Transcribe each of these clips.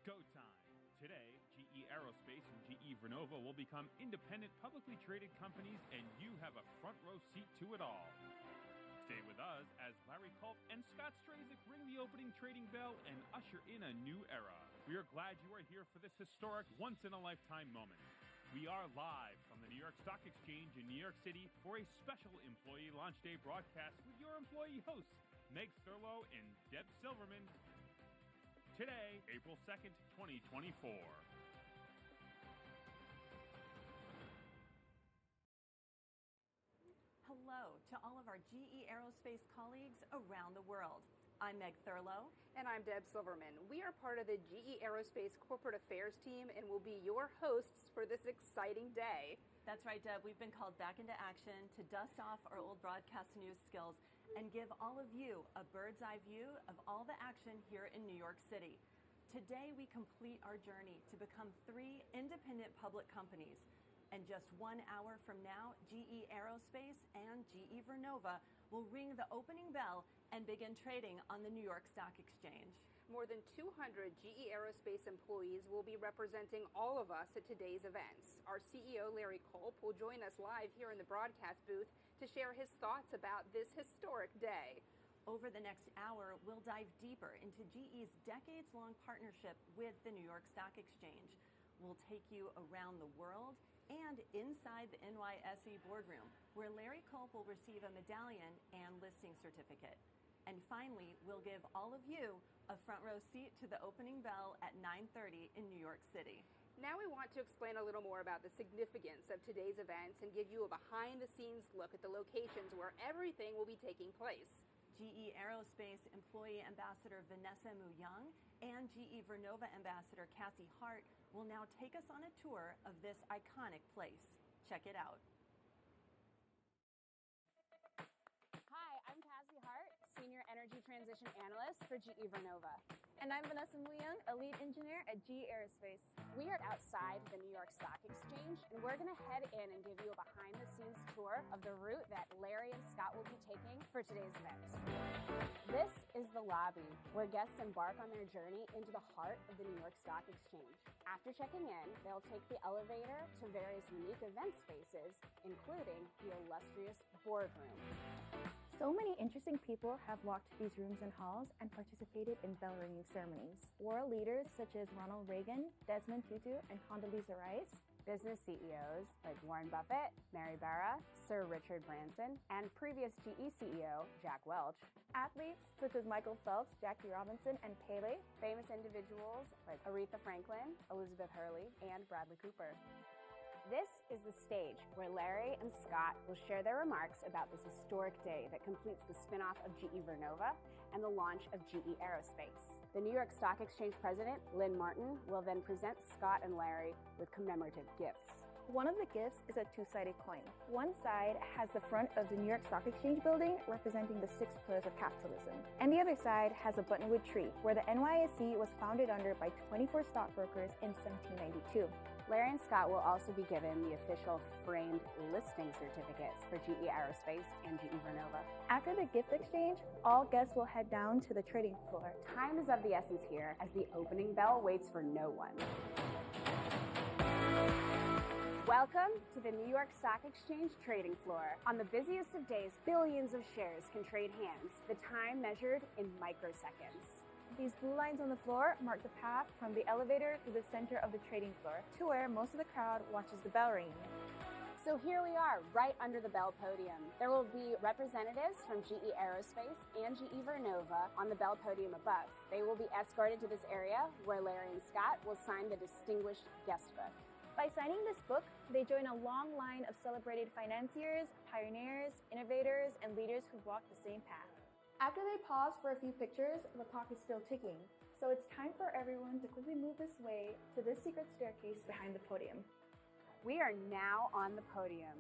Go time! Today, GE Aerospace and GE Vernova will become independent publicly traded companies, and you have a front row seat to it all. Stay with us as Larry Culp and Scott Strazik ring the opening trading bell and usher in a new era. We are glad you are here for this historic, once-in-a-lifetime moment. We are live from the New York Stock Exchange in New York City for a special Employee Launch Day broadcast with your employee hosts, Meg Thurlow and Deb Silverman. Today, April 2nd, 2024. Hello to all of our GE Aerospace colleagues around the world. I'm Meg Thurlow. And I'm Deb Silverman. We are part of the GE Aerospace Corporate Affairs team and will be your hosts for this exciting day. That's right, Deb. We've been called back into action to dust off our old broadcast news skills and give all of you a bird's eye view of all the action here in New York City. Today, we complete our journey to become 3 independent public companies. And just 1 hour from now, GE Aerospace and GE Vernova will ring the opening bell and begin trading on the New York Stock Exchange. More than 200 GE Aerospace employees will be representing all of us at today's events. Our CEO, Larry Culp, will join us live here in the broadcast booth to share his thoughts about this historic day. Over the next hour, we'll dive deeper into GE's decades-long partnership with the New York Stock Exchange. We'll take you around the world and inside the NYSE boardroom, where Larry Culp will receive a medallion and listing certificate. And finally, we'll give all of you a front row seat to the opening bell at 9:30 in New York City. Now we want to explain a little more about the significance of today's events and give you a behind-the-scenes look at the locations where everything will be taking place. GE Aerospace Employee Ambassador Vanessa Mu-Young and GE Vernova Ambassador Cassie Hart will now take us on a tour of this iconic place. Check it out. Hi, I'm Cassie Hart, Senior Energy Transition Analyst for GE Vernova. And I'm Vanessa Mu-Young, a lead engineer at GE Aerospace. We are outside the New York Stock Exchange, and we're going to head in and give you a behind-the-scenes tour of the route that Larry and Scott will be taking for today's event. This is the lobby, where guests embark on their journey into the heart of the New York Stock Exchange. After checking in, they'll take the elevator to various unique event spaces, including the illustrious boardroom. So many interesting people have walked these rooms and halls and participated in bell ringing ceremonies. World leaders such as Ronald Reagan, Desmond Tutu, and Condoleezza Rice. Business CEOs like Warren Buffett, Mary Barra, Sir Richard Branson, and previous GE CEO Jack Welch. Athletes such as Michael Phelps, Jackie Robinson, and Pele. Famous individuals like Aretha Franklin, Elizabeth Hurley, and Bradley Cooper. This is the stage where Larry and Scott will share their remarks about this historic day that completes the spin-off of GE Vernova and the launch of GE Aerospace. The New York Stock Exchange president, Lynn Martin, will then present Scott and Larry with commemorative gifts. One of the gifts is a 2-sided coin. One side has the front of the New York Stock Exchange building representing the 6 pillars of capitalism. And the other side has a buttonwood tree where the NYSE was founded under by 24 stockbrokers in 1792. Larry and Scott will also be given the official framed listing certificates for GE Aerospace and GE Vernova. After the gift exchange, all guests will head down to the trading floor. Time is of the essence here as the opening bell waits for no one. Welcome to the New York Stock Exchange trading floor. On the busiest of days, billions of shares can trade hands, the time measured in microseconds. These blue lines on the floor mark the path from the elevator to the center of the trading floor, to where most of the crowd watches the bell ringing. So here we are, right under the bell podium. There will be representatives from GE Aerospace and GE Vernova on the bell podium above. They will be escorted to this area where Larry and Scott will sign the distinguished guest book. By signing this book, they join a long line of celebrated financiers, pioneers, innovators, and leaders who walked the same path. After they pause for a few pictures, the clock is still ticking, so it's time for everyone to quickly move this way to this secret staircase behind the podium. We are now on the podium.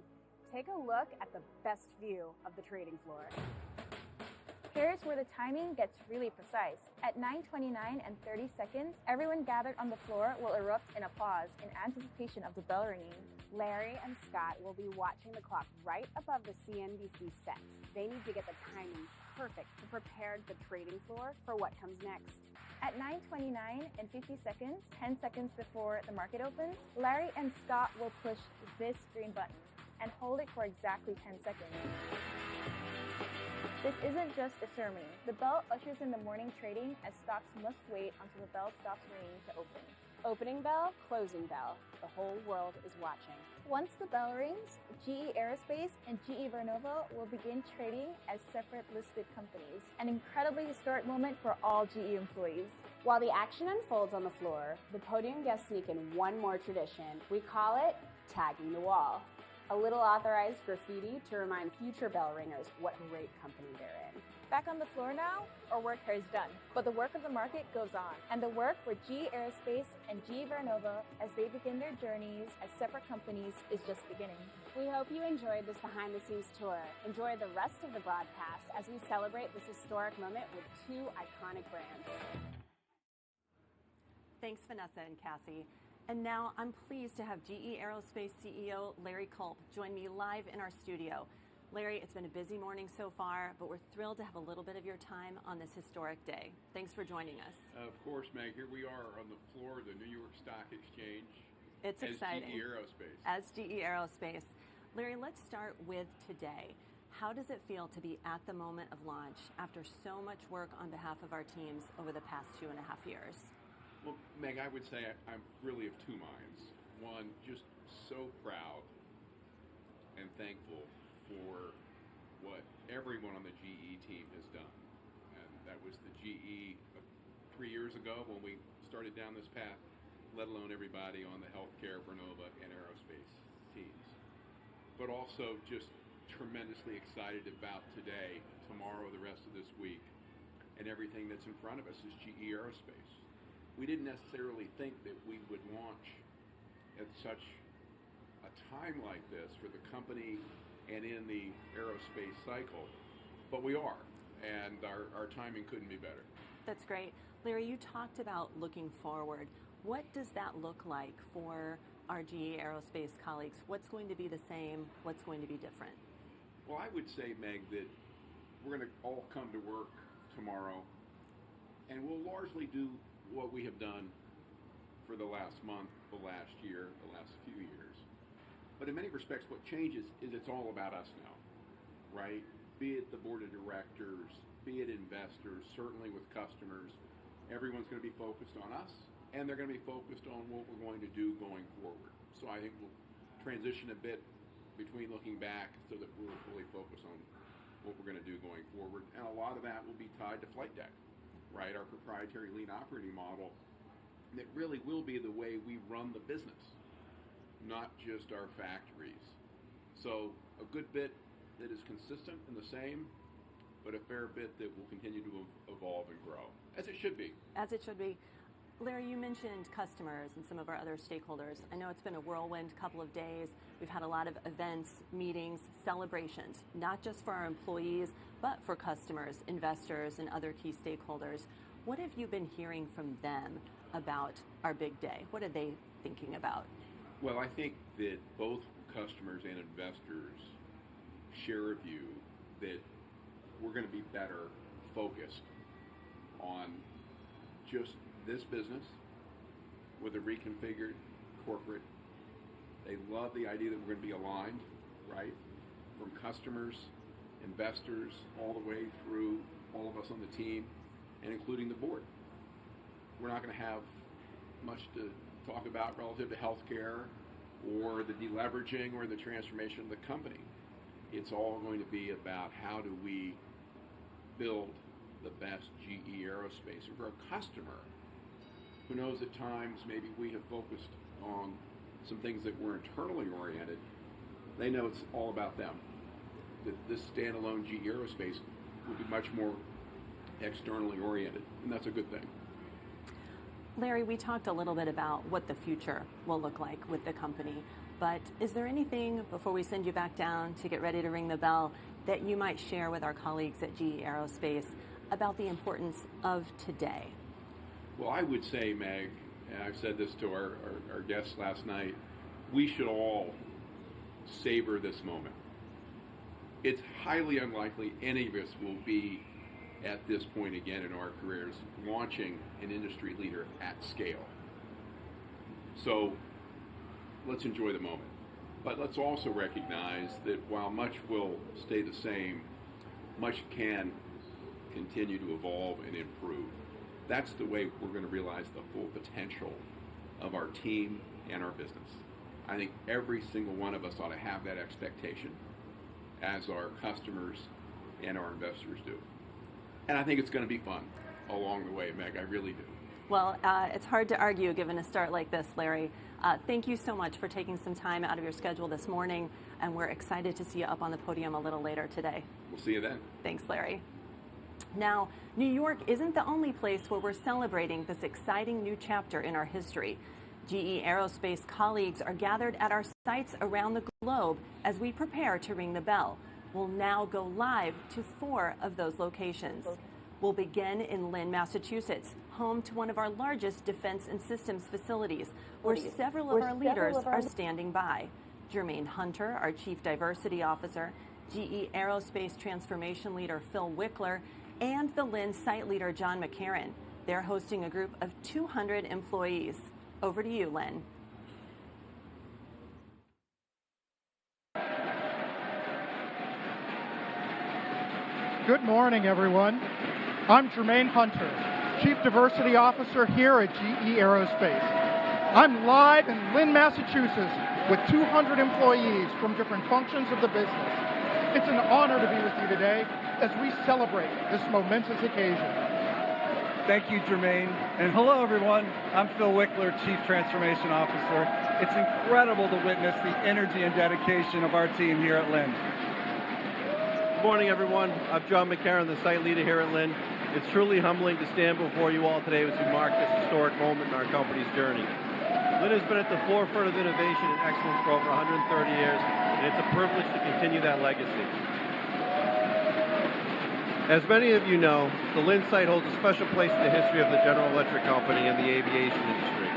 Take a look at the best view of the trading floor. Here's where the timing gets really precise. At 9:29 and 30 seconds, everyone gathered on the floor will erupt in applause in anticipation of the bell ringing. Larry and Scott will be watching the clock right above the CNBC set. They need to get the timing perfect to prepare the trading floor for what comes next. At 9:29 and 50 seconds, 10 seconds before the market opens, Larry and Scott will push this green button and hold it for exactly 10 seconds. This isn't just a ceremony. The bell ushers in the morning trading as stocks must wait until the bell stops ringing to open. Opening bell, closing bell. The whole world is watching. Once the bell rings, GE Aerospace and GE Vernova will begin trading as separate listed companies. An incredibly historic moment for all GE employees. While the action unfolds on the floor, the podium guests sneak in one more tradition. We call it tagging the wall. A little authorized graffiti to remind future bell ringers what great company they're in. Back on the floor now, our work here is done. But the work of the market goes on. And the work for GE Aerospace and GE Vernova as they begin their journeys as separate companies is just beginning. We hope you enjoyed this behind-the-scenes tour. Enjoy the rest of the broadcast as we celebrate this historic moment with two iconic brands. Thanks, Vanessa and Cassie. And now I'm pleased to have GE Aerospace CEO Larry Culp join me live in our studio. Larry, it's been a busy morning so far, but we're thrilled to have a little bit of your time on this historic day. Thanks for joining us. Of course, Meg. Here we are on the floor of the New York Stock Exchange. It's exciting. As GE Aerospace. As GE Aerospace. Larry, let's start with today. How does it feel to be at the moment of launch after so much work on behalf of our teams over the past 2.5 years? Well, Meg, I would say I'm really of two minds. One, just so proud and thankful for what everyone on the GE team has done. And that was the GE 3 years ago when we started down this path, let alone everybody on the healthcare, Vernova, and aerospace teams. But also just tremendously excited about today, tomorrow, the rest of this week, and everything that's in front of us is GE Aerospace. We didn't necessarily think that we would launch at such a time like this for the company and in the aerospace cycle, but we are, and our timing couldn't be better. That's great. Larry, you talked about looking forward. What does that look like for our GE Aerospace colleagues? What's going to be the same? What's going to be different? Well, I would say, Meg, that we're going to all come to work tomorrow, and we'll largely do what we have done for the last month, the last year, the last few years. But in many respects, what changes is it's all about us now, right? Be it the board of directors, be it investors, certainly with customers, everyone's going to be focused on us, and they're going to be focused on what we're going to do going forward. So I think we'll transition a bit between looking back so that we're fully focused on what we're going to do going forward. And a lot of that will be tied to Flight Deck. Right, our proprietary lean operating model that really will be the way we run the business, not just our factories. So a good bit that is consistent and the same, but a fair bit that will continue to evolve and grow, as it should be. As it should be. Larry, you mentioned customers and some of our other stakeholders. I know it's been a whirlwind couple of days. We've had a lot of events, meetings, celebrations, not just for our employees, but for customers, investors, and other key stakeholders. What have you been hearing from them about our big day? What are they thinking about? Well, I think that both customers and investors share a view that we're going to be better focused on just this business with a reconfigured corporate. They love the idea that we're going to be aligned, right? From customers, investors, all the way through all of us on the team, and including the board. We're not going to have much to talk about relative to healthcare or the deleveraging or the transformation of the company. It's all going to be about how do we build the best GE Aerospace. And for a customer who knows at times maybe we have focused on some things that were internally oriented, they know it's all about them. That this standalone GE Aerospace will be much more externally oriented, and that's a good thing. Larry, we talked a little bit about what the future will look like with the company, but is there anything, before we send you back down to get ready to ring the bell, that you might share with our colleagues at GE Aerospace about the importance of today? Well, I would say, Meg, and I've said this to our guests last night, we should all savor this moment. It's highly unlikely any of us will be at this point again in our careers launching an industry leader at scale. So let's enjoy the moment. But let's also recognize that while much will stay the same, much can continue to evolve and improve. That's the way we're going to realize the full potential of our team and our business. I think every single one of us ought to have that expectation, as our customers and our investors do. And I think it's going to be fun along the way, Meg. I really do. Well, it's hard to argue given a start like this, Larry. Thank you so much for taking some time out of your schedule this morning, and we're excited to see you up on the podium a little later today. We'll see you then. Thanks, Larry. Now, New York isn't the only place where we're celebrating this exciting new chapter in our history. GE Aerospace colleagues are gathered at our sites around the globe as we prepare to ring the bell. We'll now go live to 4 of those locations. We'll begin in Lynn, Massachusetts, home to one of our largest defense and systems facilities, where several of our leaders are standing by. Jermaine Hunter, our Chief Diversity Officer, GE Aerospace Transformation Leader Phil Wickler, and the Lynn site leader John McCarran. They're hosting a group of 200 employees. Over to you, Lynn. Good morning, everyone. I'm Jermaine Hunter, Chief Diversity Officer here at GE Aerospace. I'm live in Lynn, Massachusetts with 200 employees from different functions of the business. It's an honor to be with you today as we celebrate this momentous occasion. Thank you, Jermaine. And hello, everyone. I'm Phil Wickler, Chief Transformation Officer. It's incredible to witness the energy and dedication of our team here at Lynn. Good morning, everyone. I'm John McCarran, the site leader here at Lynn. It's truly humbling to stand before you all today as we mark this historic moment in our company's journey. Lynn has been at the forefront of innovation and excellence for over 130 years, and it's a privilege to continue that legacy. As many of you know, the Lynn site holds a special place in the history of the General Electric Company and the aviation industry.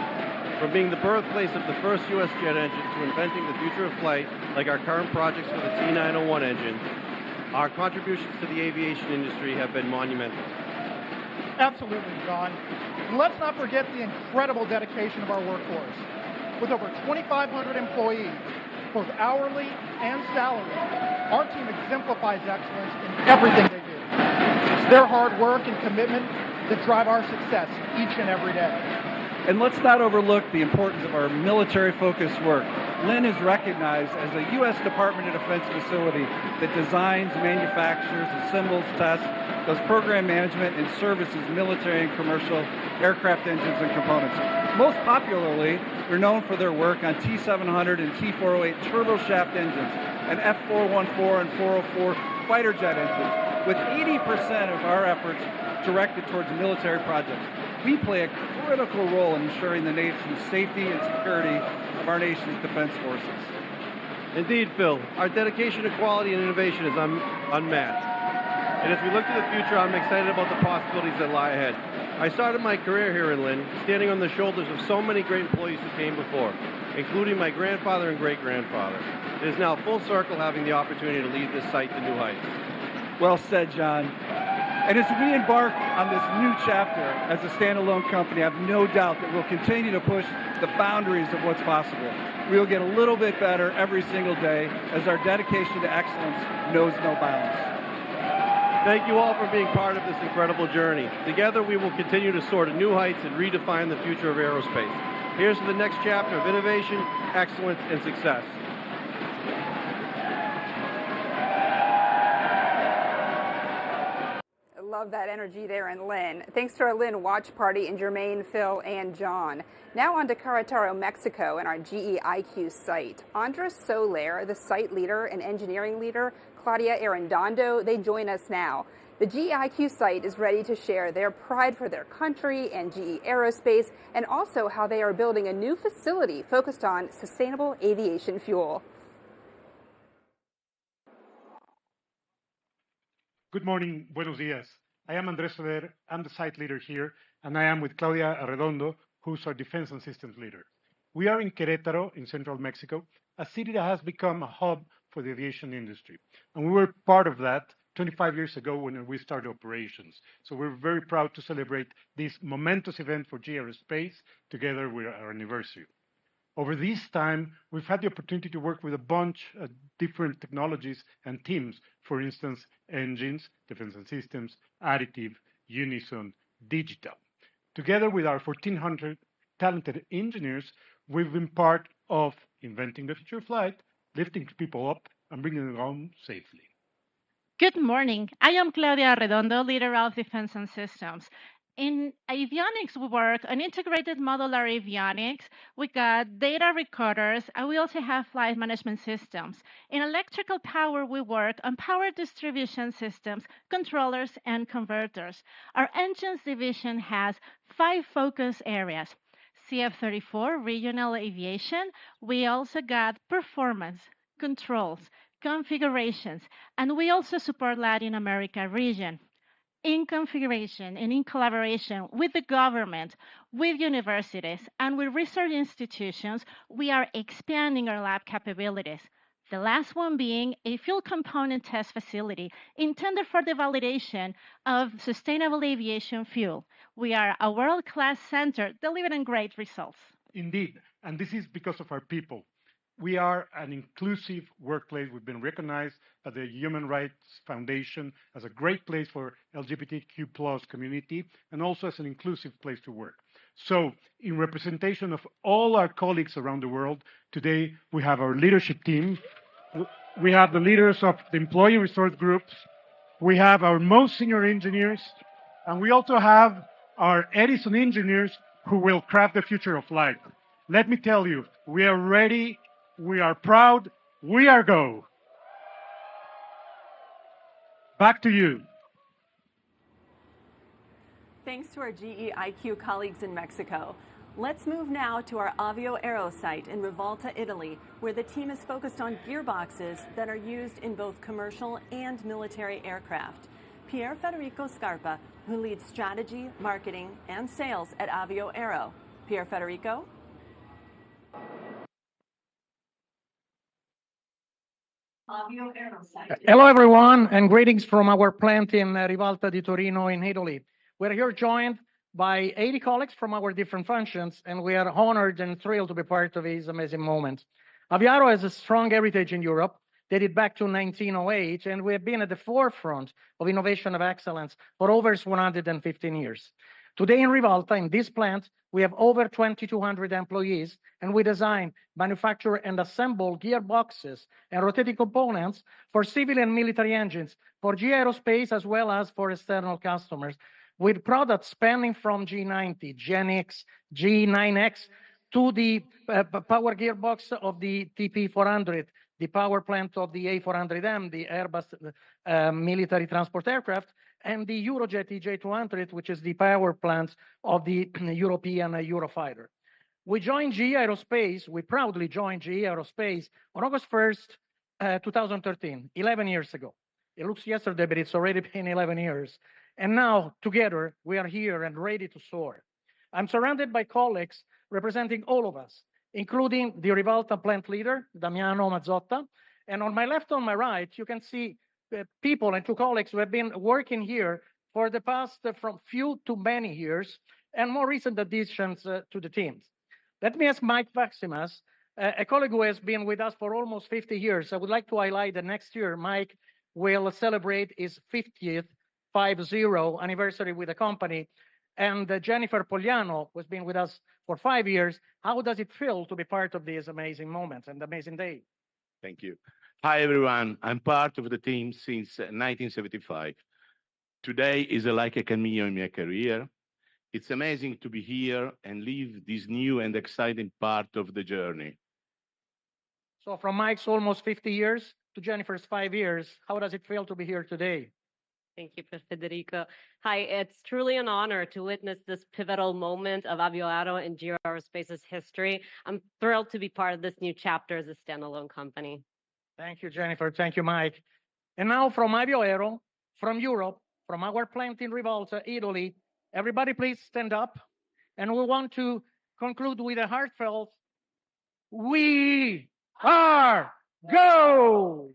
From being the birthplace of the first U.S. jet engine to inventing the future of flight, like our current projects for the T901 engine, our contributions to the aviation industry have been monumental. Absolutely, John. And let's not forget the incredible dedication of our workforce. With over 2,500 employees, both hourly and salaried, our team exemplifies excellence in everything they do. It's their hard work and commitment that drive our success each and every day. And let's not overlook the importance of our military-focused work. Lynn is recognized as a U.S. Department of Defense facility that designs, manufactures, assembles, tests, does program management, and services military and commercial aircraft engines and components. Most popularly, they're known for their work on T700 and T408 turboshaft engines and F414 and 404 fighter jet engines, with 80% of our efforts directed towards military projects. We play a critical role in ensuring the nation's safety and security of our nation's defense forces. Indeed, Phil, our dedication to quality and innovation is unmatched. And as we look to the future, I'm excited about the possibilities that lie ahead. I started my career here in Lynn, standing on the shoulders of so many great employees who came before, including my grandfather and great-grandfather. It is now full circle having the opportunity to lead this site to new heights. Well said, John. And as we embark on this new chapter as a standalone company, I have no doubt that we'll continue to push the boundaries of what's possible. We'll get a little bit better every single day as our dedication to excellence knows no bounds. Thank you all for being part of this incredible journey. Together, we will continue to soar to new heights and redefine the future of aerospace. Here's to the next chapter of innovation, excellence, and success. Love that energy there in Lynn. Thanks to our Lynn watch party and Jermaine, Phil, and John. Now on to Querétaro, Mexico, and our GE IQ site. Andres Soler, the site leader and engineering leader, Claudia Arredondo, they join us now. The GE IQ site is ready to share their pride for their country and GE Aerospace, and also how they are building a new facility focused on sustainable aviation fuel. Good morning, buenos dias. I am Andres Soler, I'm the site leader here, and I am with Claudia Arredondo, who's our defense and systems leader. We are in Querétaro, in central Mexico, a city that has become a hub for the aviation industry. And we were part of that 25 years ago when we started operations. So we're very proud to celebrate this momentous event for GE Aerospace together with our anniversary. Over this time, we've had the opportunity to work with a bunch of different technologies and teams, for instance, engines, defense and systems, additive, unison, digital. Together with our 1,400 talented engineers, we've been part of inventing the future of flight, lifting people up, and bringing them home safely. Good morning. I am Claudia Arredondo, leader of Defense and Systems. In avionics, we work on integrated modular avionics. We got data recorders, and we also have flight management systems. In electrical power, we work on power distribution systems, controllers, and converters. Our engines division has 5 focus areas. CF34, regional aviation. We also got performance, controls, configurations, and we also support Latin America region. In configuration and in collaboration with the government, with universities, and with research institutions, we are expanding our lab capabilities. The last one being a fuel component test facility intended for the validation of sustainable aviation fuel. We are a world-class center delivering great results. Indeed, and this is because of our people. We are an inclusive workplace. We've been recognized by the Human Rights Foundation as a great place for LGBTQ plus community and also as an inclusive place to work. So in representation of all our colleagues around the world, today we have our leadership team. We have the leaders of the employee resource groups. We have our most senior engineers, and we also have our Edison engineers who will craft the future of flight. Let me tell you, we are ready. We are proud. We are go. Back to you. Thanks to our GE IQ colleagues in Mexico. Let's move now to our Avio Aero site in Rivalta, Italy, where the team is focused on gearboxes that are used in both commercial and military aircraft. Pier Federico Scarpa, who leads strategy, marketing, and sales at Avio Aero. Pier Federico? Hello, everyone, and greetings from our plant in Rivalta di Torino in Italy. We're here joined by 80 colleagues from our different functions, and we are honored and thrilled to be part of this amazing moment. Avio Aero has a strong heritage in Europe, dated back to 1908, and we have been at the forefront of innovation of excellence for over 115 years. Today in Rivalta, in this plant, we have over 2,200 employees, and we design, manufacture, and assemble gearboxes and rotating components for civil and military engines, for GE Aerospace, as well as for external customers, with products spanning from G90, Gen X, G9X, to the power gearbox of the TP400, the power plant of the A400M, the Airbus military transport aircraft, and the Eurojet EJ200, which is the power plant of the European Eurofighter. We joined GE Aerospace, we proudly joined GE Aerospace on August 1st, 2013, 11 years ago. It looks yesterday, but it's already been 11 years. And now, together, we are here and ready to soar. I'm surrounded by colleagues representing all of us, including the Rivalta plant leader, Damiano Mazzotta. And on my left, on my right, you can see people and 2 colleagues who have been working here for the past from few to many years, and more recent additions to the teams. Let me ask Mike Maximas, a colleague who has been with us for almost 50 years. I would like to highlight that next year, Mike will celebrate his 50th anniversary with the company. And Jennifer Pogliano, who's been with us for 5 years, how does it feel to be part of this amazing moment and amazing day? Thank you. Hi, everyone. I'm part of the team since 1975. Today is like a cameo in my career. It's amazing to be here and live this new and exciting part of the journey. So from Mike's almost 50 years to Jennifer's 5 years, how does it feel to be here today? Thank you, Federico. Hi, it's truly an honor to witness this pivotal moment of Avio Aero and GE Aerospace's history. I'm thrilled to be part of this new chapter as a standalone company. Thank you, Jennifer. Thank you, Mike. And now from Avio Aero, from Europe, from our plant in Rivalta, Italy. Everybody, please stand up. And we want to conclude with a heartfelt, "We are go!"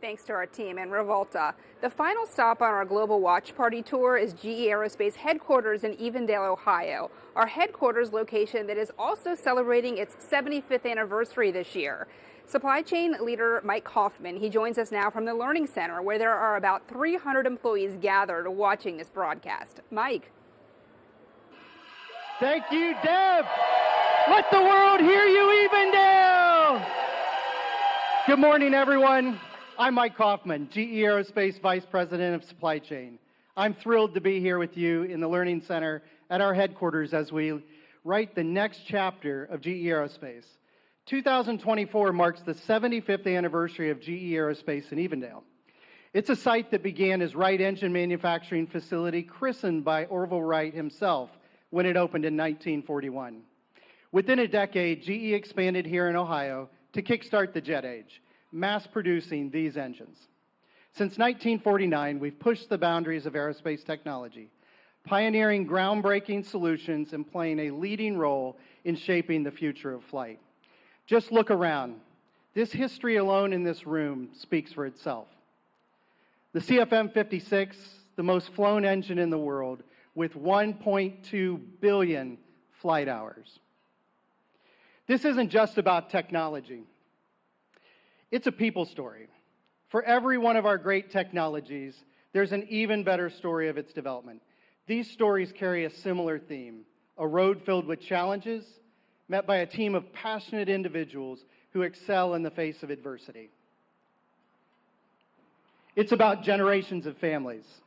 Thanks to our team in Rivalta. The final stop on our Global Watch Party tour is GE Aerospace headquarters in Evendale, Ohio, our headquarters location that is also celebrating its 75th anniversary this year. Supply chain leader Mike Kaufman, he joins us now from the Learning Center, where there are about 300 employees gathered watching this broadcast. Mike. Thank you, Deb. Let the world hear you, Evendale. Good morning, everyone. I'm Mike Kaufman, GE Aerospace Vice President of Supply Chain. I'm thrilled to be here with you in the Learning Center at our headquarters as we write the next chapter of GE Aerospace. 2024 marks the 75th anniversary of GE Aerospace in Evendale. It's a site that began as Wright Engine Manufacturing Facility, christened by Orville Wright himself when it opened in 1941. Within a decade, GE expanded here in Ohio to kickstart the jet age, mass producing these engines. Since 1949, we've pushed the boundaries of aerospace technology, pioneering groundbreaking solutions and playing a leading role in shaping the future of flight. Just look around. This history alone in this room speaks for itself. The CFM56, the most flown engine in the world, with 1.2 billion flight hours. This isn't just about technology. It's a people story. For every one of our great technologies, there's an even better story of its development. These stories carry a similar theme, a road filled with challenges, met by a team of passionate individuals who excel in the face of adversity. It's about generations of families.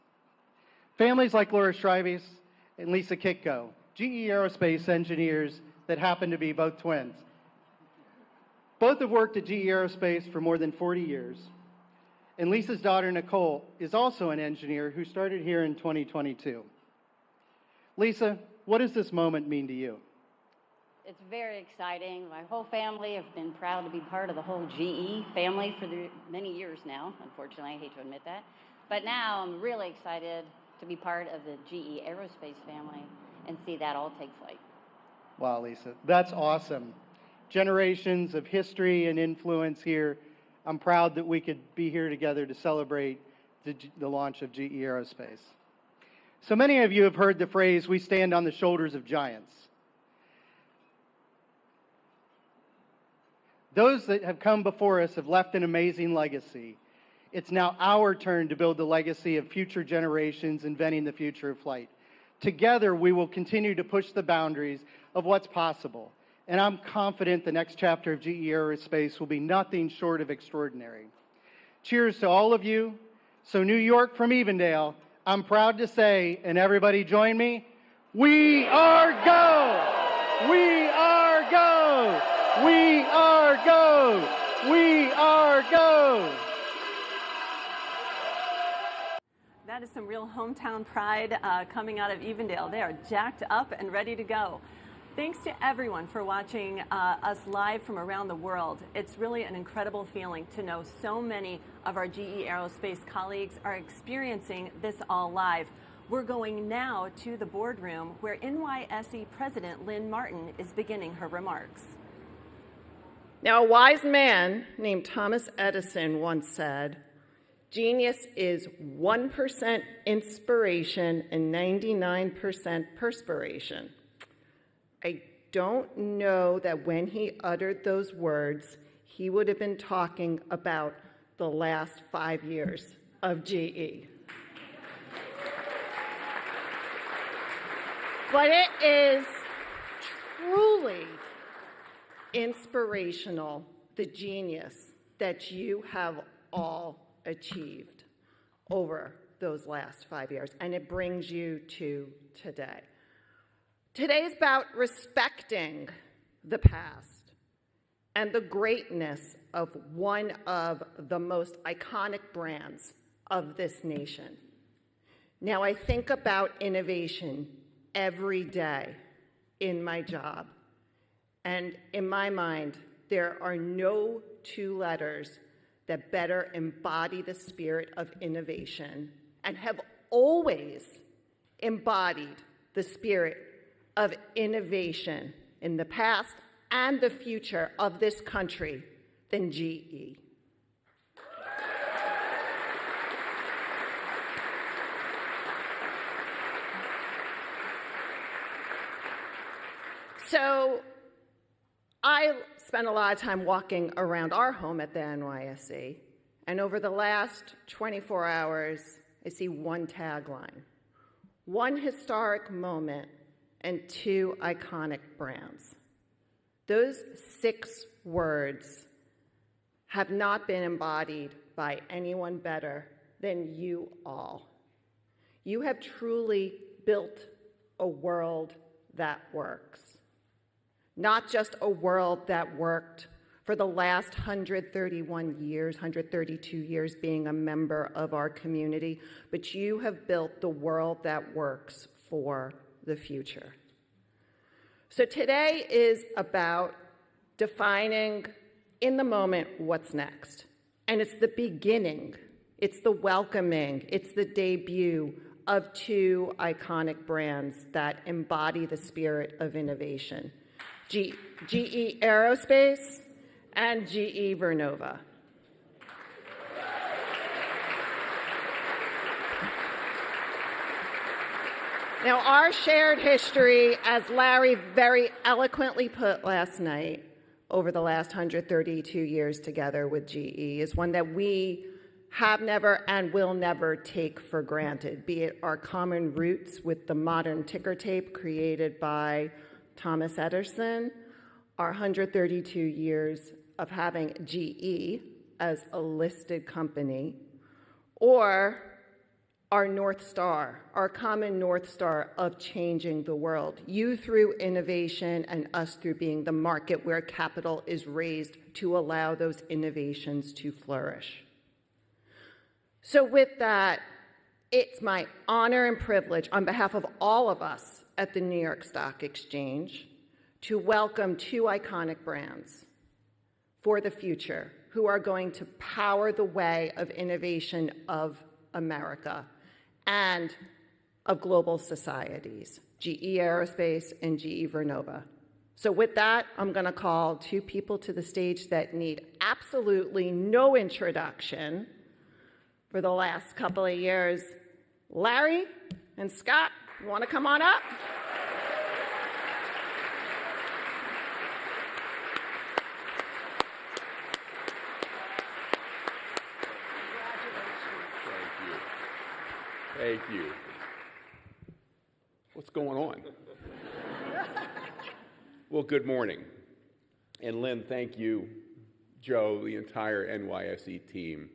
Families like Laura Schreibies and Lisa Kitko, GE Aerospace engineers that happen to be both twins. Both have worked at GE Aerospace for more than 40 years. And Lisa's daughter, Nicole, is also an engineer who started here in 2022. Lisa, what does this moment mean to you? It's very exciting. My whole family have been proud to be part of the whole GE family for many years now. Unfortunately, I hate to admit that. But now I'm really excited to be part of the GE Aerospace family and see that all take flight. Wow, Lisa, that's awesome. Generations of history and influence here. I'm proud that we could be here together to celebrate the launch of GE Aerospace. So many of you have heard the phrase, "We stand on the shoulders of giants." Those that have come before us have left an amazing legacy. It's now our turn to build the legacy of future generations inventing the future of flight. Together, we will continue to push the boundaries of what's possible. And I'm confident the next chapter of GE Aerospace will be nothing short of extraordinary. Cheers to all of you. So New York from Evendale, I'm proud to say, and everybody join me, we are go! We are go! We are go! We are go! That is some real hometown pride coming out of Evendale. They are jacked up and ready to go. Thanks to everyone for watching us live from around the world. It's really an incredible feeling to know so many of our GE Aerospace colleagues are experiencing this all live. We're going now to the boardroom where NYSE President Lynn Martin is beginning her remarks. Now, a wise man named Thomas Edison once said, "Genius is 1% inspiration and 99% perspiration." I don't know that when he uttered those words, he would have been talking about the last 5 years of GE. But it is truly inspirational, the genius that you have all achieved over those last 5 years, and it brings you to today. Today is about respecting the past and the greatness of one of the most iconic brands of this nation. Now, I think about innovation every day in my job, and in my mind, there are no two letters that better embody the spirit of innovation and have always embodied the spirit of innovation in the past and the future of this country than GE. So I spent a lot of time walking around our home at the NYSE, and over the last 24 hours, I see one tagline, one historic moment, and two iconic brands. Those 6 words have not been embodied by anyone better than you all. You have truly built a world that works. Not just a world that worked for the last 131 years, 132 years being a member of our community, but you have built the world that works for the future. So today is about defining in the moment what's next. And it's the beginning, it's the welcoming, it's the debut of 2 iconic brands that embody the spirit of innovation. GE Aerospace and GE Vernova. Now, our shared history, as Larry very eloquently put last night, over the last 132 years together with GE, is one that we have never and will never take for granted, be it our common roots with the modern ticker tape created by Thomas Edison, our 132 years of having GE as a listed company, or our North Star, our common North Star of changing the world. You through innovation and us through being the market where capital is raised to allow those innovations to flourish. So with that, it's my honor and privilege on behalf of all of us at the New York Stock Exchange to welcome 2 iconic brands for the future who are going to power the way of innovation of America and of global societies, GE Aerospace and GE Vernova. So with that, I'm going to call 2 people to the stage that need absolutely no introduction for the last couple of years. Larry and Scott, you want to come on up? Thank you. What's going on? Well, good morning. And Lynn, thank you, Joe, the entire NYSE team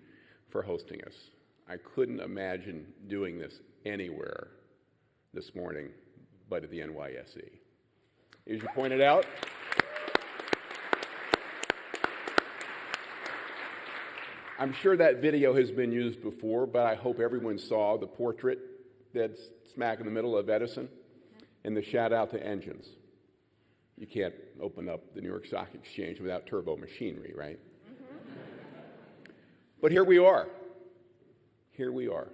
for hosting us. I couldn't imagine doing this anywhere this morning but at the NYSE. As you pointed out, I'm sure that video has been used before, but I hope everyone saw the portrait that's smack in the middle of Edison and the shout out to engines. You can't open up the New York Stock Exchange without turbo machinery, right? But here we are. Here we are.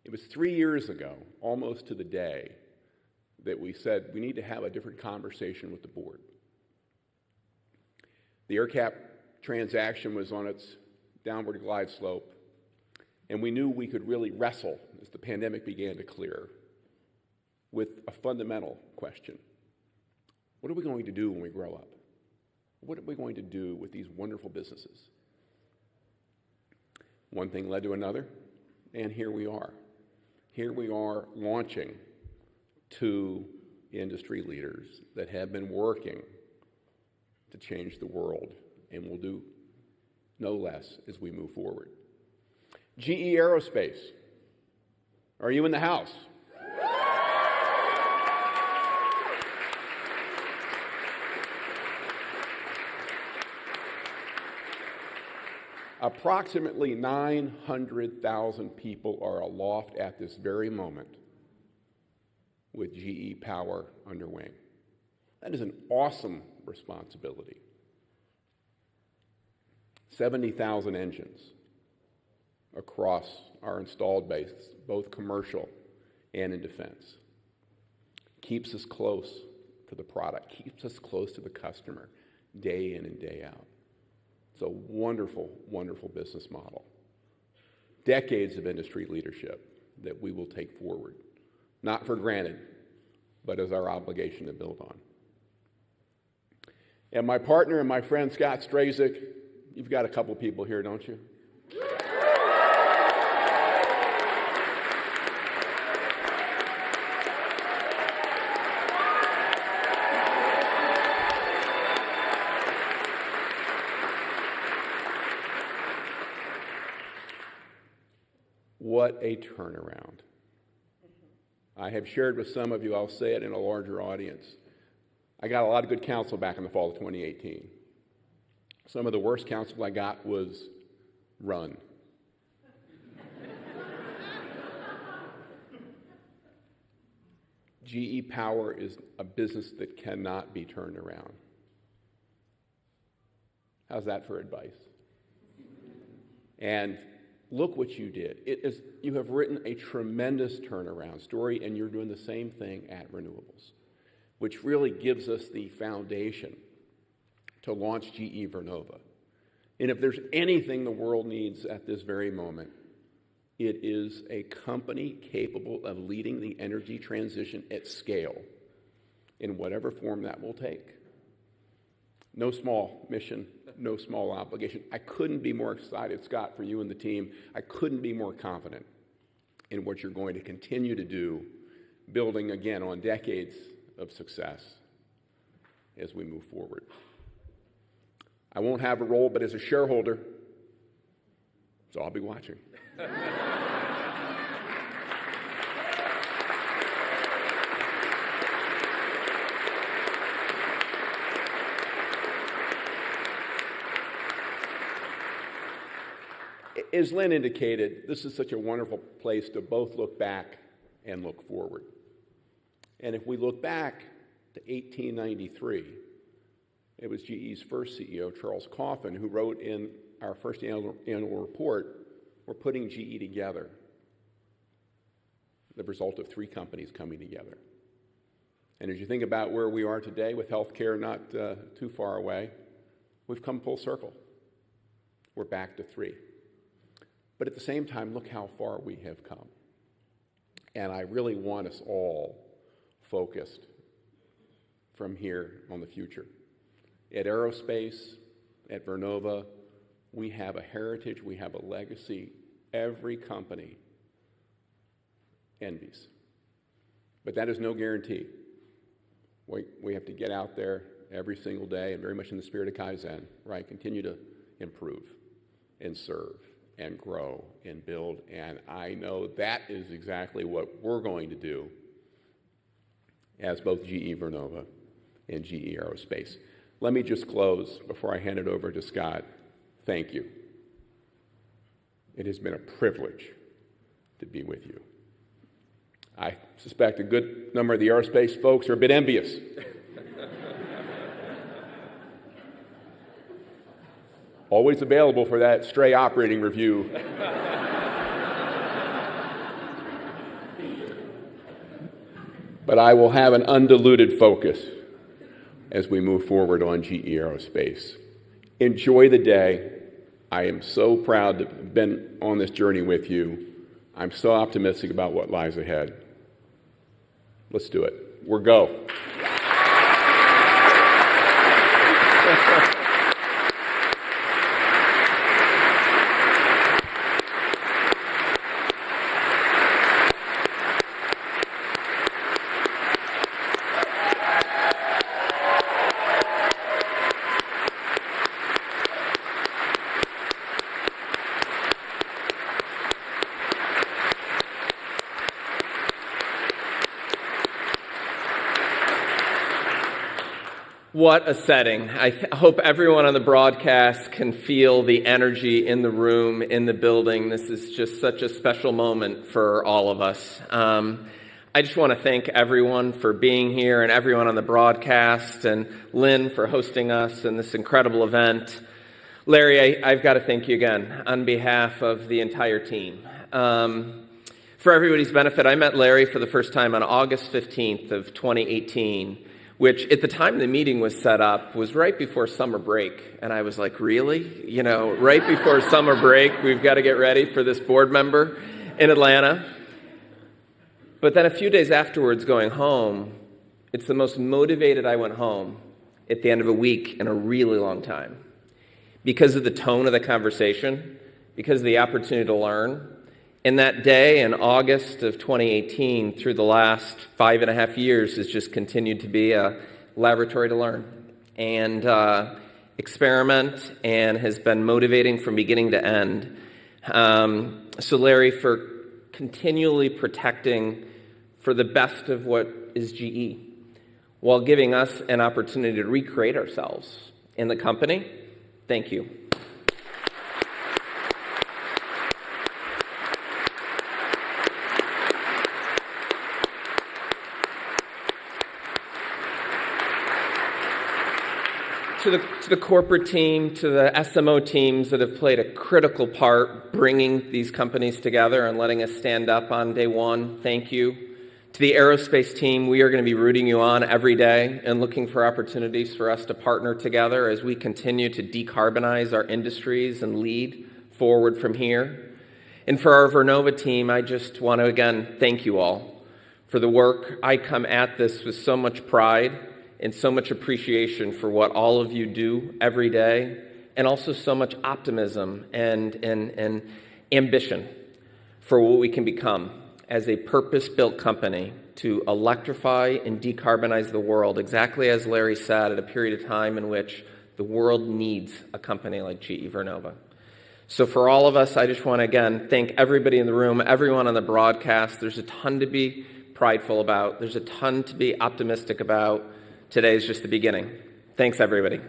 It was 3 years ago, almost to the day, that we said we need to have a different conversation with the board. The AirCap transaction was on its downward glide slope, and we knew we could really wrestle as the pandemic began to clear with a fundamental question. What are we going to do when we grow up? What are we going to do with these wonderful businesses? One thing led to another, and here we are. Here we are launching 2 industry leaders that have been working to change the world and will do no less as we move forward. GE Aerospace, are you in the house? Approximately 900,000 people are aloft at this very moment with GE Power under wing. That is an awesome responsibility. 70,000 engines across our installed base, both commercial and in defense. Keeps us close to the product, keeps us close to the customer day in and day out. It's a wonderful, wonderful business model. Decades of industry leadership that we will take forward, not for granted, but as our obligation to build on. And my partner and my friend Scott Strazik, you've got a couple people here, don't you? What a turnaround. I have shared with some of you, I'll say it in a larger audience. I got a lot of good counsel back in the fall of 2018. Some of the worst counsel I got was run. GE Power is a business that cannot be turned around. How's that for advice? And look what you did. You have written a tremendous turnaround story, and you're doing the same thing at Renewables, which really gives us the foundation to launch GE Vernova. And if there's anything the world needs at this very moment, it is a company capable of leading the energy transition at scale in whatever form that will take. No small mission, no small obligation. I couldn't be more excited, Scott, for you and the team. I couldn't be more confident in what you're going to continue to do, building, again, on decades of success as we move forward. I won't have a role, but as a shareholder, so I'll be watching. As Lynn indicated, this is such a wonderful place to both look back and look forward. And if we look back to 1893, it was GE's first CEO, Charles Coffin, who wrote in our first annual report, we're putting GE together, the result of three companies coming together. And as you think about where we are today with healthcare not too far away, we've come full circle. We're back to three. But at the same time, look how far we have come. And I really want us all focused from here on the future. At Aerospace, at Vernova, we have a heritage, we have a legacy every company envies. But that is no guarantee. We have to get out there every single day, and very much in the spirit of Kaizen, right? Continue to improve and serve and grow and build, and I know that is exactly what we're going to do as both GE Vernova and GE Aerospace. Let me just close before I hand it over to Scott. Thank you. It has been a privilege to be with you. I suspect a good number of the aerospace folks are a bit envious. Always available for that stray operating review. But I will have an undiluted focus as we move forward on GE Aerospace. Enjoy the day. I am so proud to have been on this journey with you. I'm so optimistic about what lies ahead. Let's do it. We're go. What a setting. I hope everyone on the broadcast can feel the energy in the room, in the building. This is just such a special moment for all of us. I just want to thank everyone for being here and everyone on the broadcast, and Lynn for hosting us in this incredible event. Larry, I've got to thank you again on behalf of the entire team. For everybody's benefit, I met Larry for the first time on August 15th of 2018, which at the time the meeting was set up was right before summer break. And I was like, really? You know, right before summer break, we've got to get ready for this board member in Atlanta. But then a few days afterwards going home, it's the most motivated I went home at the end of a week in a really long time. Because of the tone of the conversation, because of the opportunity to learn. And that day in August of 2018 through the last 5.5 years has just continued to be a laboratory to learn and experiment, and has been motivating from beginning to end. So Larry, for continually protecting for the best of what is GE, while giving us an opportunity to recreate ourselves in the company, thank you. To the corporate team, to the SMO teams that have played a critical part bringing these companies together and letting us stand up on day one, thank you. To the Aerospace team, we are going to be rooting you on every day and looking for opportunities for us to partner together as we continue to decarbonize our industries and lead forward from here. And for our Vernova team, I just want to again thank you all for the work. I come at this with so much pride and so much appreciation for what all of you do every day, and also so much optimism and ambition for what we can become as a purpose-built company to electrify and decarbonize the world, exactly as Larry said, at a period of time in which the world needs a company like GE Vernova. So for all of us, I just want to again thank everybody in the room, everyone on the broadcast. There's a ton to be prideful about. There's a ton to be optimistic about. Today is just the beginning. Thanks, everybody.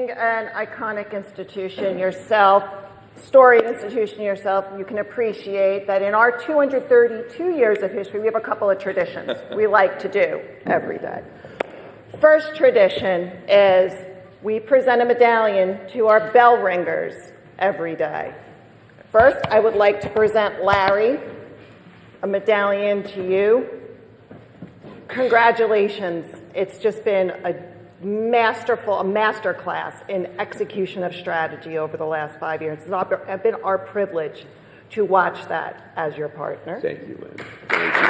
An iconic institution yourself, storied institution yourself, you can appreciate that in our 232 years of history, we have a couple of traditions we like to do every day. First tradition is we present a medallion to our bell ringers every day. First, I would like to present Larry a medallion to you. Congratulations. It's just been a master class in execution of strategy over the last 5 years. It's been our privilege to watch that as your partner. Thank you, Lynn. Thank you.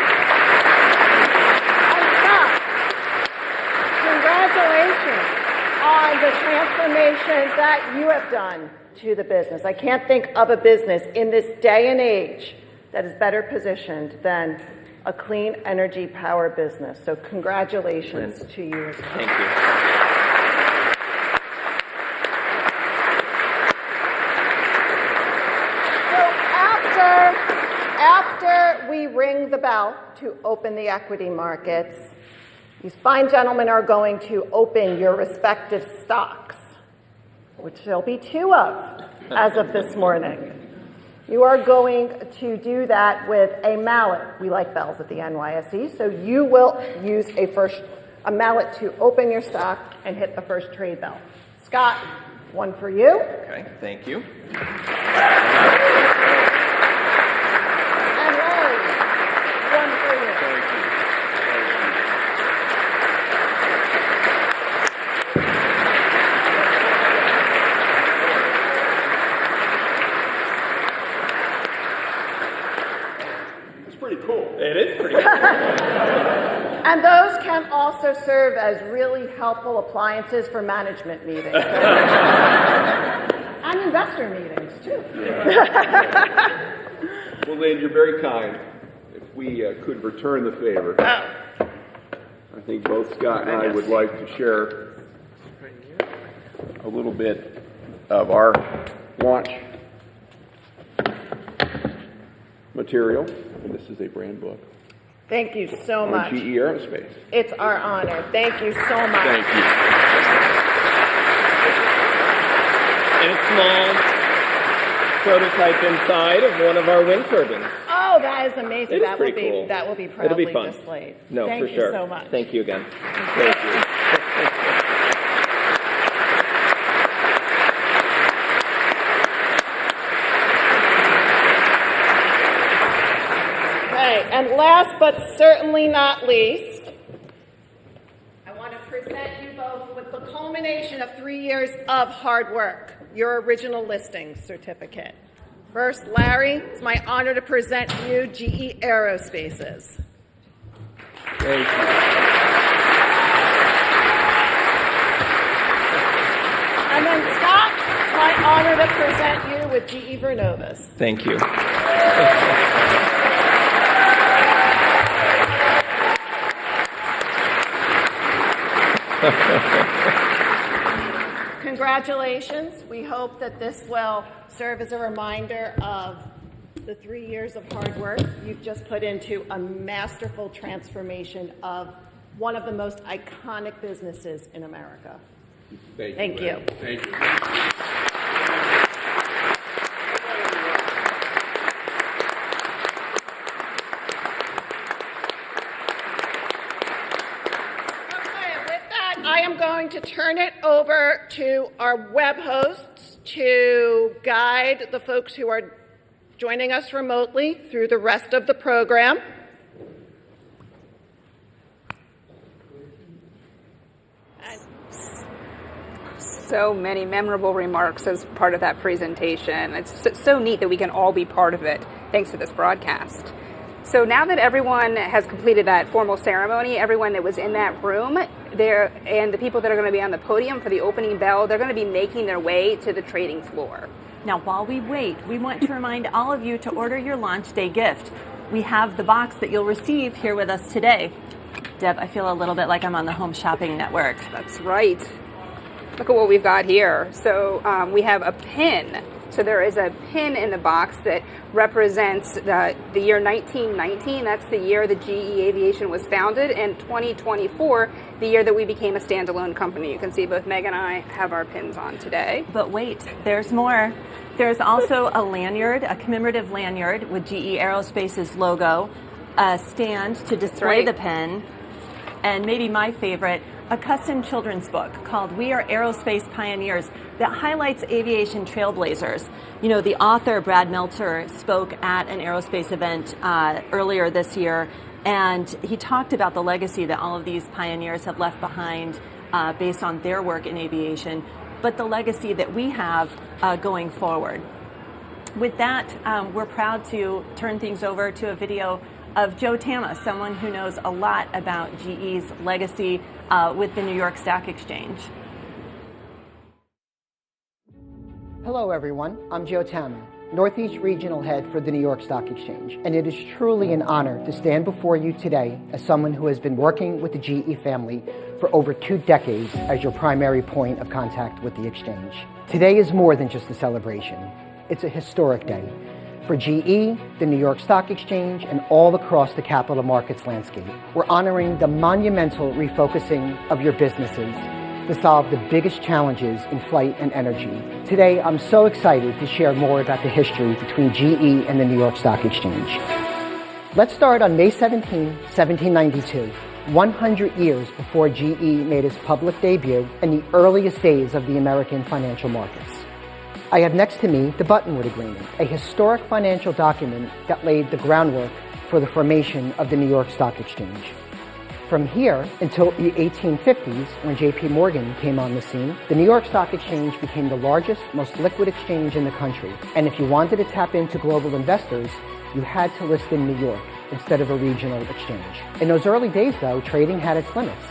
And Scott, congratulations on the transformation that you have done to the business. I can't think of a business in this day and age that is better positioned than a clean energy power business. So congratulations to you as well. Thank you. So after we ring the bell to open the equity markets, these fine gentlemen are going to open your respective stocks, which there'll be 2 of as of this morning. You are going to do that with a mallet. We like bells at the NYSE, so you will use a mallet to open your stock and hit the first trade bell. Scott, one for you. Okay, thank you. And Larry, one for you. Thank you. Pretty cool. It is pretty cool. And those can also serve as really helpful appliances for management meetings. And investor meetings, too. Yeah. Well, Lynn, you're very kind. If we could return the favor. I think both Scott and I would like to share a little bit of our launch material. and this is a brand book. Thank you so on much. GE Aerospace. It's our honor. Thank you so much. Thank you. And a small prototype inside of one of our wind turbines. Oh, that is amazing. It is pretty cool. That will be It'll proudly be fun. displayed. No, Thank for sure. you so much. Thank you again. Thank you. Okay, and last but certainly not least, I want to present you both with the culmination of 3 years of hard work, your original listing certificate. First, Larry, it's my honor to present you GE Aerospace's. Thank you. And then Scott, it's my honor to present you with GE Vernova's. Thank you. Congratulations. We hope that this will serve as a reminder of the 3 years of hard work you've just put into a masterful transformation of one of the most iconic businesses in America. Thank you. Thank you. I am going to turn it over to our web hosts to guide the folks who are joining us remotely through the rest of the program. So many memorable remarks as part of that presentation. It's so neat that we can all be part of it thanks to this broadcast. So now that everyone has completed that formal ceremony, everyone that was in that room there and the people that are going to be on the podium for the opening bell, they're going to be making their way to the trading floor. Now, while we wait, we want to remind all of you to order your launch day gift. We have the box that you'll receive here with us today. Deb, I feel a little bit like I'm on the Home Shopping Network. That's right. Look at what we've got here. So we have a pin. So there is a pin in the box that represents the year 1919. That's the year that GE Aviation was founded, and 2024, the year that we became a standalone company. You can see both Meg and I have our pins on today. But wait, there's more. There's also a lanyard, a commemorative lanyard with GE Aerospace's logo, a stand to display the pin, and maybe my favorite, a custom children's book called We Are Aerospace Pioneers that highlights aviation trailblazers. You know, the author, Brad Meltzer, spoke at an aerospace event earlier this year, and he talked about the legacy that all of these pioneers have left behind based on their work in aviation, but the legacy that we have going forward. With that, we're proud to turn things over to a video of Joe Tama, someone who knows a lot about GE's legacy with the New York Stock Exchange. Hello, everyone. I'm Joe Tama, Northeast Regional Head for the New York Stock Exchange, and it is truly an honor to stand before you today as someone who has been working with the GE family for over 2 decades as your primary point of contact with the exchange. Today is more than just a celebration. It's a historic day for GE, the New York Stock Exchange, and all across the capital markets landscape. We're honoring the monumental refocusing of your businesses to solve the biggest challenges in flight and energy. Today, I'm so excited to share more about the history between GE and the New York Stock Exchange. Let's start on May 17, 1792, 100 years before GE made its public debut in the earliest days of the American financial markets. I have next to me the Buttonwood Agreement, a historic financial document that laid the groundwork for the formation of the New York Stock Exchange. From here until the 1850s, when J.P. Morgan came on the scene, the New York Stock Exchange became the largest, most liquid exchange in the country. And if you wanted to tap into global investors, you had to list in New York instead of a regional exchange. In those early days, though, trading had its limits.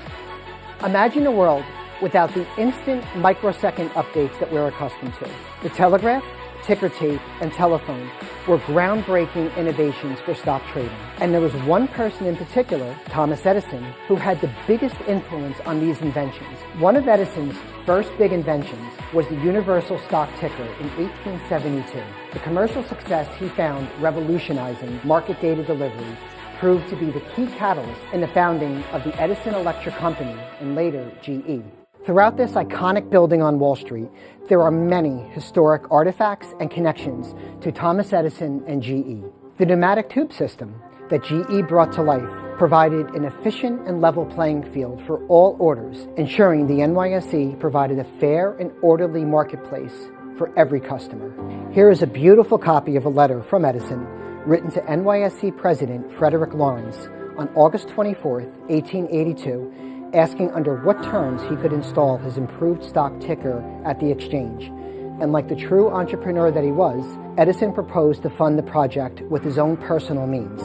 Imagine a world without the instant microsecond updates that we're accustomed to. The telegraph, ticker tape, and telephone were groundbreaking innovations for stock trading. And there was one person in particular, Thomas Edison, who had the biggest influence on these inventions. One of Edison's first big inventions was the universal stock ticker in 1872. The commercial success he found revolutionizing market data delivery proved to be the key catalyst in the founding of the Edison Electric Company and later GE. Throughout this iconic building on Wall Street, there are many historic artifacts and connections to Thomas Edison and GE. The pneumatic tube system that GE brought to life provided an efficient and level playing field for all orders, ensuring the NYSE provided a fair and orderly marketplace for every customer. Here is a beautiful copy of a letter from Edison written to NYSE President Frederick Lawrence on August 24, 1882, asking under what terms he could install his improved stock ticker at the exchange. And like the true entrepreneur that he was, Edison proposed to fund the project with his own personal means.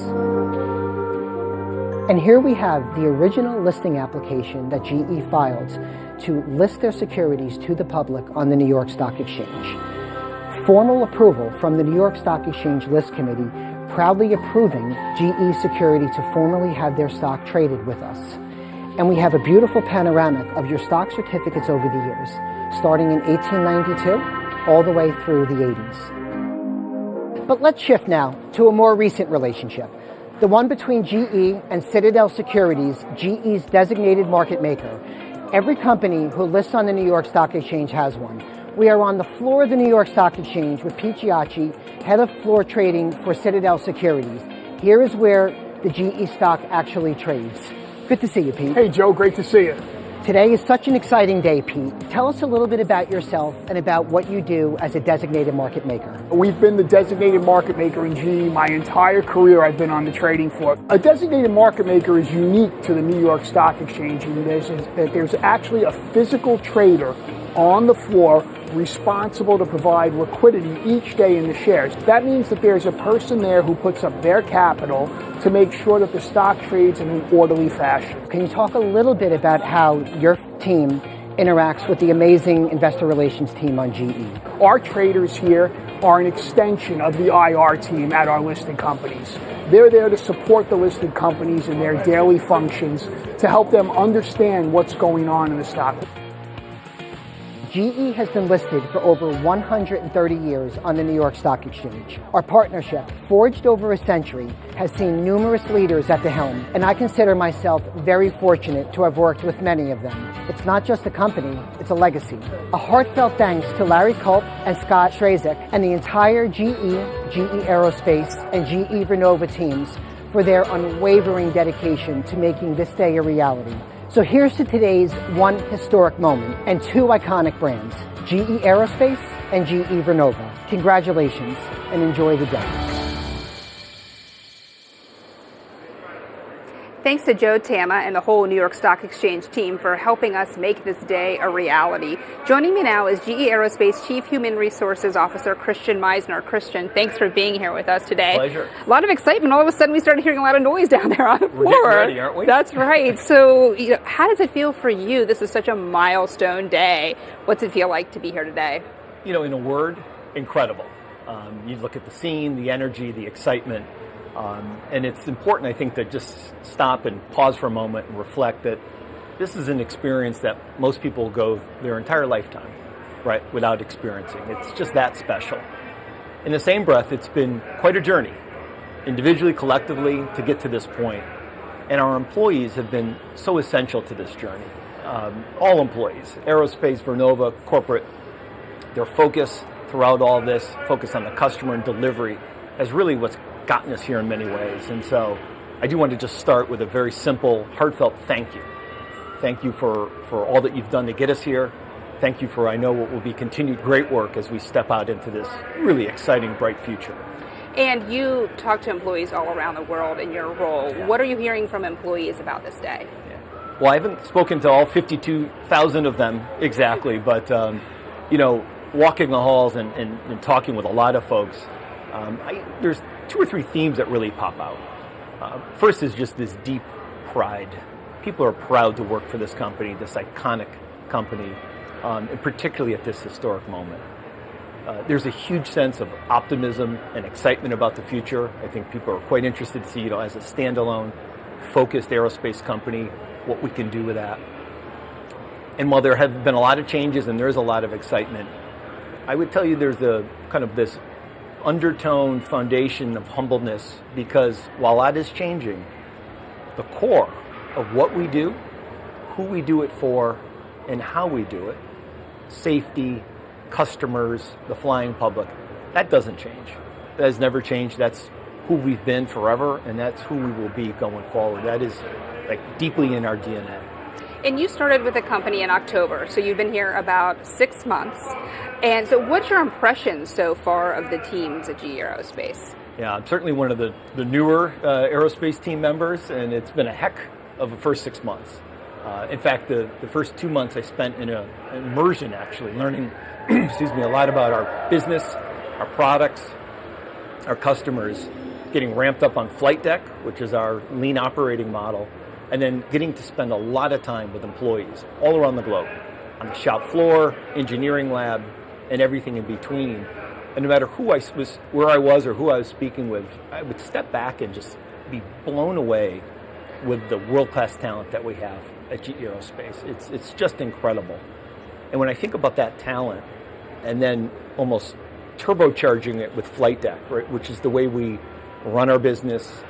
And here we have the original listing application that GE filed to list their securities to the public on the New York Stock Exchange. Formal approval from the New York Stock Exchange List Committee proudly approving GE security to formally have their stock traded with us. And we have a beautiful panoramic of your stock certificates over the years, starting in 1892 all the way through the 80s. But let's shift now to a more recent relationship, the one between GE and Citadel Securities, GE's designated market maker. Every company who lists on the New York Stock Exchange has one. We are on the floor of the New York Stock Exchange with Pete Giacchi, head of floor trading for Citadel Securities. Here is where the GE stock actually trades. Good to see you, Pete. Hey, Joe. Great to see you. Today is such an exciting day, Pete. Tell us a little bit about yourself and about what you do as a designated market maker. We've been the designated market maker in GE my entire career. I've been on the trading floor. A designated market maker is unique to the New York Stock Exchange in that there's actually a physical trader on the floor responsible to provide liquidity each day in the shares. That means that there's a person there who puts up their capital to make sure that the stock trades in an orderly fashion. Can you talk a little bit about how your team interacts with the amazing investor relations team on GE? Our traders here are an extension of the IR team at our listed companies. They're there to support the listed companies in their daily functions to help them understand what's going on in the stock. GE has been listed for over 130 years on the New York Stock Exchange. Our partnership, forged over a century, has seen numerous leaders at the helm, and I consider myself very fortunate to have worked with many of them. It's not just a company, it's a legacy. A heartfelt thanks to Larry Culp and Scott Strazik and the entire GE Aerospace, and GE Vernova teams for their unwavering dedication to making this day a reality. So here's to today's one historic moment and two iconic brands, GE Aerospace and GE Vernova. Congratulations and enjoy the day. Thanks to Joe Tama and the whole New York Stock Exchange team for helping us make this day a reality. Joining me now is GE Aerospace Chief Human Resources Officer Christian Meisner. Christian, thanks for being here with us today. Pleasure. A lot of excitement. All of a sudden, we started hearing a lot of noise down there on the floor. We're getting ready, aren't we? That's right. So, how does it feel for you? This is such a milestone day. What's it feel like to be here today? In a word, incredible. You look at the scene, the energy, the excitement. And it's important, I think, to just stop and pause for a moment and reflect that this is an experience that most people go their entire lifetime, right, without experiencing. It's just that special. In the same breath, it's been quite a journey, individually, collectively, to get to this point. And our employees have been so essential to this journey. All employees, Aerospace, Vernova, corporate, their focus throughout all this, focus on the customer and delivery, has really what's gotten us here in many ways. And so I do want to just start with a very simple, heartfelt thank you. Thank you for all that you've done to get us here. Thank you for, I know, what will be continued great work as we step out into this really exciting, bright future. And you talk to employees all around the world in your role. Yeah. What are you hearing from employees about this day? Yeah. Well, I haven't spoken to all 52,000 of them exactly, but walking the halls and talking with a lot of folks, there's two or three themes that really pop out. First is just this deep pride. People are proud to work for this company, this iconic company, and particularly at this historic moment. There's a huge sense of optimism and excitement about the future. I think people are quite interested to see, as a standalone, focused aerospace company, what we can do with that. And while there have been a lot of changes and there's a lot of excitement, I would tell you there's a kind of this undertone foundation of humbleness, because while that is changing, the core of what we do, who we do it for, and how we do it, safety, customers, the flying public, that doesn't change. That has never changed. That's who we've been forever, and that's who we will be going forward. That is deeply in our DNA. And you started with the company in October, so you've been here about 6 months. And so what's your impression so far of the teams at GE Aerospace? Yeah, I'm certainly one of the newer aerospace team members, and it's been a heck of a first 6 months. In fact, the first 2 months I spent in an immersion, actually, learning a lot about our business, our products, our customers, getting ramped up on flight deck, which is our lean operating model, and then getting to spend a lot of time with employees all around the globe, on the shop floor, engineering lab, and everything in between. And no matter where I was or who I was speaking with, I would step back and just be blown away with the world-class talent that we have at GE Aerospace. It's just incredible. And when I think about that talent, and then almost turbocharging it with flight deck, right, which is the way we run our business,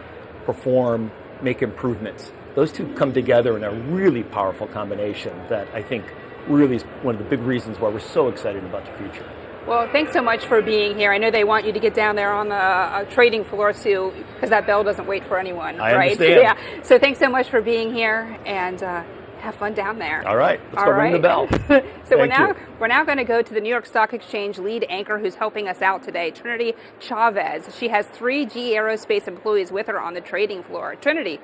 perform, make improvements, those two come together in a really powerful combination that I think really is one of the big reasons why we're so excited about the future. Well, thanks so much for being here. I know they want you to get down there on the trading floor too, because that bell doesn't wait for anyone, I right? understand. Yeah. So thanks so much for being here, and have fun down there. All right, let's go ring the bell. So we're now going to go to the New York Stock Exchange lead anchor who's helping us out today, Trinity Chavez. She has 3 GE Aerospace employees with her on the trading floor. Trinity.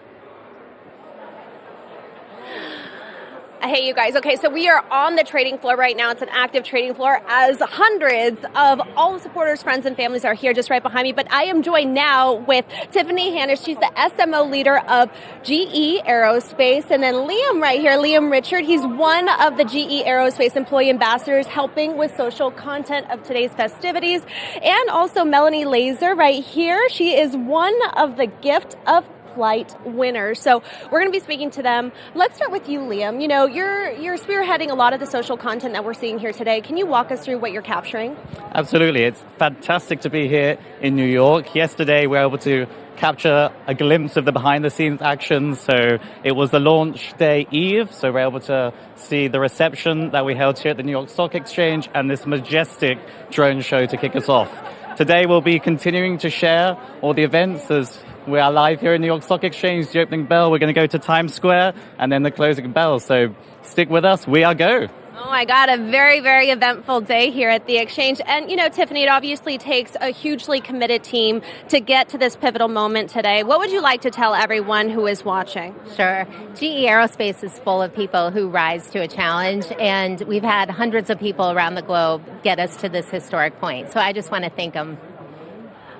Hey, you guys. Okay, so we are on the trading floor right now. It's an active trading floor as hundreds of all the supporters, friends, and families are here just right behind me. But I am joined now with Tiffany Hannish. She's the SMO leader of GE Aerospace. And then Liam right here, Liam Richard. He's one of the GE Aerospace employee ambassadors helping with social content of today's festivities. And also Melanie Laser right here. She is one of the gift of flight winners. So we're going to be speaking to them. Let's start with you, Liam. You know, you're spearheading a lot of the social content that we're seeing here today. Can you walk us through what you're capturing? Absolutely. It's fantastic to be here in New York. Yesterday, we were able to capture a glimpse of the behind-the-scenes action. So it was the launch day eve. So we're able to see the reception that we held here at the New York Stock Exchange and this majestic drone show to kick us off. Today, we'll be continuing to share all the events as we are live here in New York Stock Exchange. The opening bell, we're going to go to Times Square, and then the closing bell. So stick with us. We are go. Oh my God, a very, very eventful day here at the Exchange. And, you know, Tiffany, it obviously takes a hugely committed team to get to this pivotal moment today. What would you like to tell everyone who is watching? Sure. GE Aerospace is full of people who rise to a challenge, and we've had hundreds of people around the globe get us to this historic point. So I just want to thank them.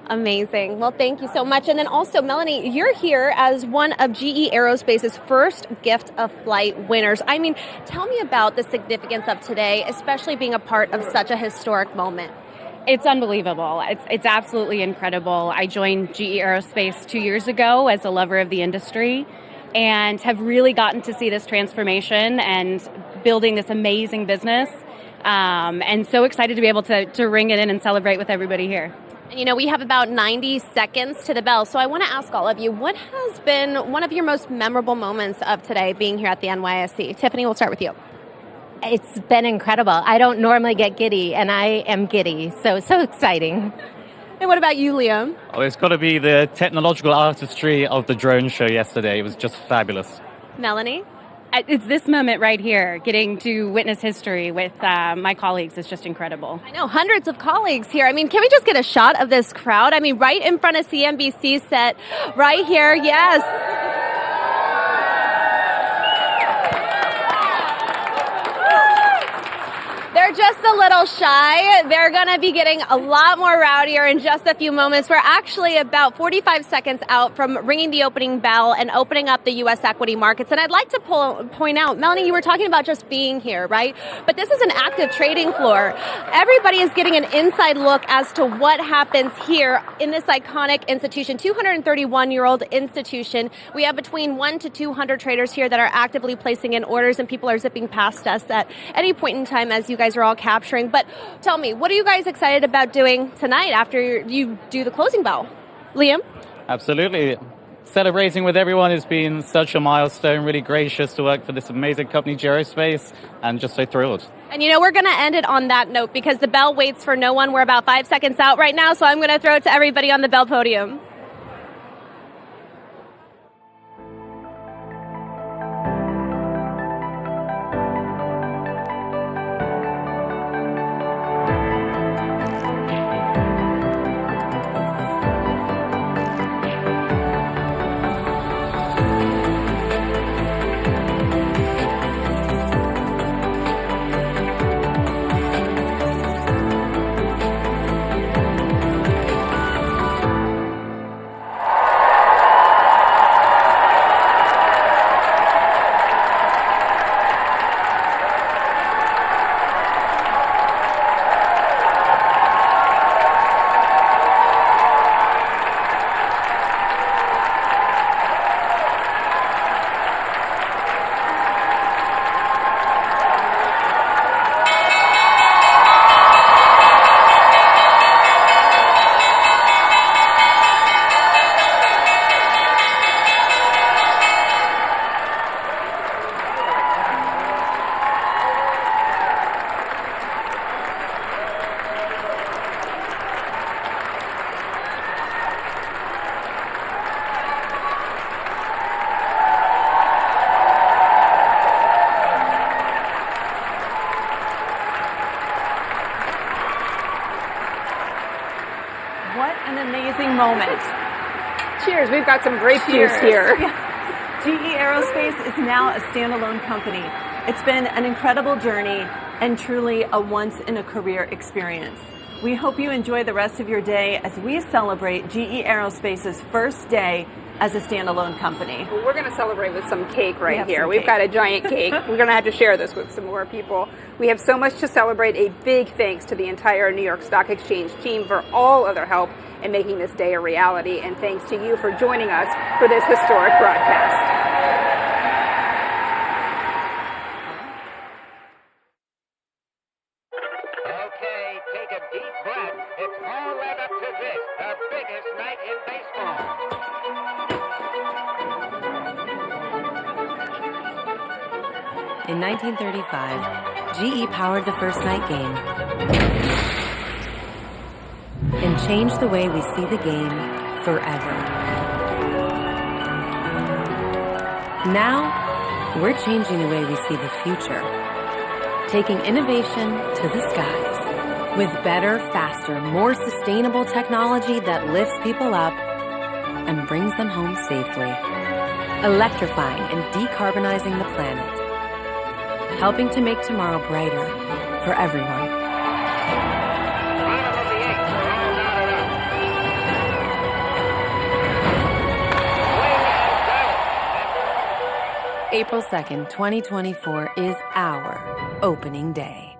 Amazing. Well, thank you so much. And then also, Melanie, you're here as one of GE Aerospace's first gift of flight winners. I mean, tell me about the significance of today, especially being a part of such a historic moment. It's unbelievable. It's absolutely incredible. I joined GE Aerospace 2 years ago as a lover of the industry and have really gotten to see this transformation and building this amazing business. And so excited to be able to ring it in and celebrate with everybody here. You know, we have about 90 seconds to the bell, so I want to ask all of you, what has been one of your most memorable moments of today being here at the NYSE? Tiffany, we'll start with you. It's been incredible. I don't normally get giddy, and I am giddy, so exciting. And what about you, Liam? Oh, it's got to be the technological artistry of the drone show yesterday. It was just fabulous. Melanie? It's this moment right here, getting to witness history with my colleagues is just incredible. I know, hundreds of colleagues here. I mean, can we just get a shot of this crowd? I mean, right in front of CNBC set, right here, yes. They're just just a little shy. They're going to be getting a lot more rowdier in just a few moments. We're actually about 45 seconds out from ringing the opening bell and opening up the U.S. equity markets. And I'd like to point out, Melanie, you were talking about just being here, right? But this is an active trading floor. Everybody is getting an inside look as to what happens here in this iconic institution, 231-year-old institution. We have between 1 to 200 traders here that are actively placing in orders, and people are zipping past us at any point in time as you guys are all capturing. But tell me, what are you guys excited about doing tonight after you do the closing bell? Liam? Absolutely. Celebrating with everyone has been such a milestone, really gracious to work for this amazing company, Aerospace, and just so thrilled. And you know, we're going to end it on that note because the bell waits for no one. We're about 5 seconds out right now, so I'm going to throw it to everybody on the bell podium. What an amazing moment. Cheers. We've got some grape Cheers. juice here. GE Aerospace is now a standalone company. It's been an incredible journey and truly a once-in-a-career experience. We hope you enjoy the rest of your day as we celebrate GE Aerospace's first day as a standalone company. Well, we're going to celebrate with some cake right have here. some We've cake. got a giant cake. We're going to have to share this with some more people. We have so much to celebrate. A big thanks to the entire New York Stock Exchange team for all of their help in making this day a reality. And thanks to you for joining us for this historic broadcast. Okay, take a deep breath. It's all led up to this, the biggest night in baseball. In 1935, GE powered the first night game and changed the way we see the game forever. Now, we're changing the way we see the future, taking innovation to the skies with better, faster, more sustainable technology that lifts people up and brings them home safely, electrifying and decarbonizing the planet, helping to make tomorrow brighter for everyone. April 2nd, 2024 is our opening day.